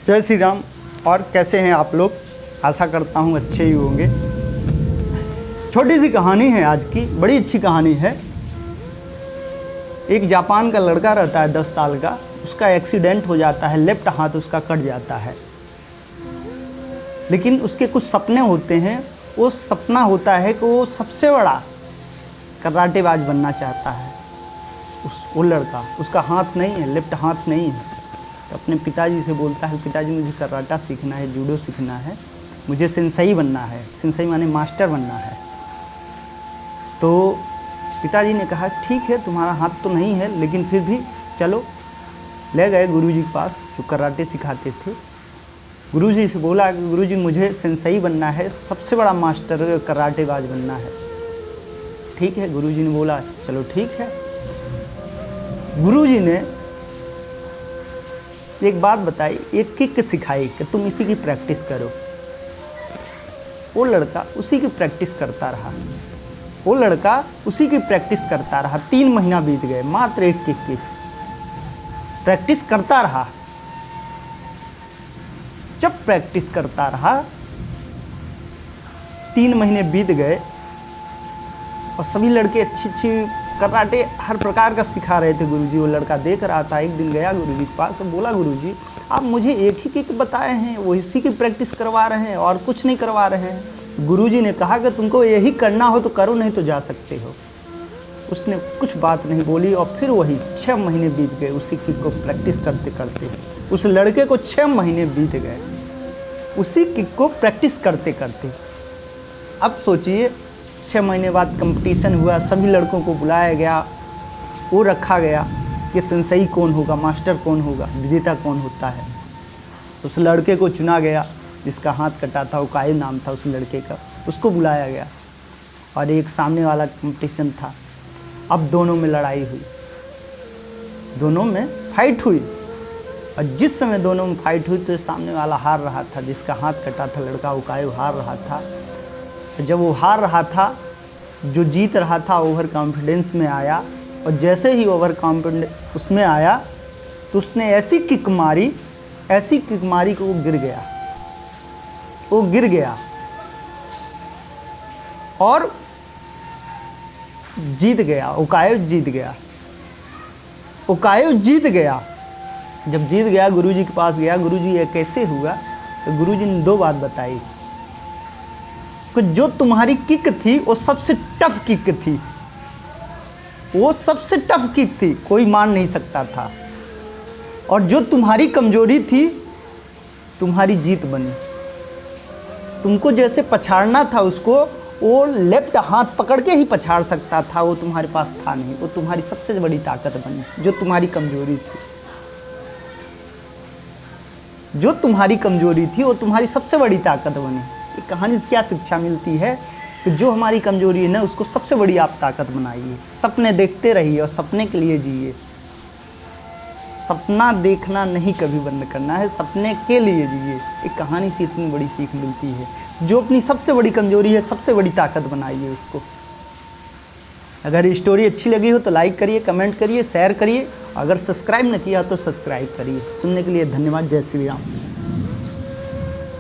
जय श्री राम। और कैसे हैं आप लोग? आशा करता हूँ अच्छे ही होंगे। छोटी सी कहानी है आज की, बड़ी अच्छी कहानी है। एक जापान का लड़का रहता है 10 साल का, उसका एक्सीडेंट हो जाता है, लेफ्ट हाथ उसका कट जाता है। लेकिन उसके कुछ सपने होते हैं। वो सपना होता है कि वो सबसे बड़ा कराटेबाज बनना चाहता है। वो लड़का, उसका हाथ नहीं है, लेफ्ट हाथ नहीं है, तो अपने पिताजी से बोलता है, पिताजी मुझे कराटा सीखना है, जूडो सीखना है, मुझे सेंसेई बनना है। सेंसेई माने मास्टर बनना है। तो पिताजी ने कहा ठीक है, तुम्हारा हाथ तो नहीं है, लेकिन फिर भी चलो। ले गए गुरुजी के पास जो कराटे सिखाते थे। गुरुजी से बोला कि गुरुजी मुझे सेंसेई बनना है, सबसे बड़ा मास्टर कराटेबाज बनना है। ठीक है, गुरुजी ने बोला चलो ठीक है। गुरुजी ने एक बात बताई, एक किक सिखाई कि तुम इसी की प्रैक्टिस करो। वो लड़का उसी की प्रैक्टिस करता रहा। वो लड़का उसी की प्रैक्टिस करता रहा। 3 महीना बीत गए, मात्र एक किक की प्रैक्टिस करता रहा। जब प्रैक्टिस करता रहा, 3 महीने बीत गए और सभी लड़के अच्छी कराटे हर प्रकार का सिखा रहे थे गुरुजी। वो लड़का देख रहा था। एक दिन गया गुरुजी के पास और बोला, गुरुजी आप मुझे एक ही किक बताए हैं, वो इसी की प्रैक्टिस करवा रहे हैं और कुछ नहीं करवा रहे हैं। गुरुजी ने कहा कि तुमको यही करना हो तो करो, नहीं तो जा सकते हो। उसने कुछ बात नहीं बोली और फिर वही 6 महीने बीत गए उसी किक को प्रैक्टिस करते करते। उस लड़के को 6 महीने बीत गए उसी किक को प्रैक्टिस करते करते। अब सोचिए, 6 महीने बाद कंपटीशन हुआ, सभी लड़कों को बुलाया गया। वो रखा गया कि सेंसेई कौन होगा, मास्टर कौन होगा, विजेता कौन होता है। उस लड़के को चुना गया जिसका हाथ कटा था, ओकायो नाम था उस लड़के का। उसको बुलाया गया और एक सामने वाला कंपटीशन था। अब दोनों में लड़ाई हुई, दोनों में फाइट हुई। और जिस समय दोनों में फाइट हुई तो सामने वाला हार रहा था, जिसका हाथ कटा था लड़का ओकायो हार रहा था। जब वो हार रहा था, जो जीत रहा था ओवर कॉन्फिडेंस में आया। और जैसे ही ओवर कॉन्फिडेंस उसमें आया तो उसने ऐसी किक मारी कि वो गिर गया। वो गिर गया और जीत गया। ओकायो जीत गया। ओकायो जीत गया। जब जीत गया, गुरुजी के पास गया, गुरुजी ये कैसे हुआ? तो गुरुजी ने 2 बात बताई कि जो तुम्हारी किक थी वो सबसे टफ किक थी। वो सबसे टफ किक थी, कोई मान नहीं सकता था। और जो तुम्हारी कमजोरी थी, तुम्हारी जीत बनी। तुमको जैसे पछाड़ना था उसको, वो लेफ्ट हाथ पकड़ के ही पछाड़ सकता था, वो तुम्हारे पास था नहीं। वो तुम्हारी सबसे बड़ी ताकत बनी। जो तुम्हारी कमजोरी थी, जो तुम्हारी कमजोरी थी, वो तुम्हारी सबसे बड़ी ताकत बनी। इस कहानी से क्या शिक्षा मिलती है कि जो हमारी कमजोरी है ना, उसको सबसे बड़ी आप ताकत बनाइए। सपने देखते रहिए और सपने के लिए जिए। सपना देखना नहीं कभी बंद करना है, सपने के लिए जिए। एक कहानी से इतनी बड़ी सीख मिलती है। जो अपनी सबसे बड़ी कमजोरी है, सबसे बड़ी ताकत बनाइए उसको। अगर ये स्टोरी अच्छी लगी हो तो लाइक करिए, कमेंट करिए, शेयर करिए। अगर सब्सक्राइब न किया तो सब्सक्राइब करिए। सुनने के लिए धन्यवाद। जय श्री राम।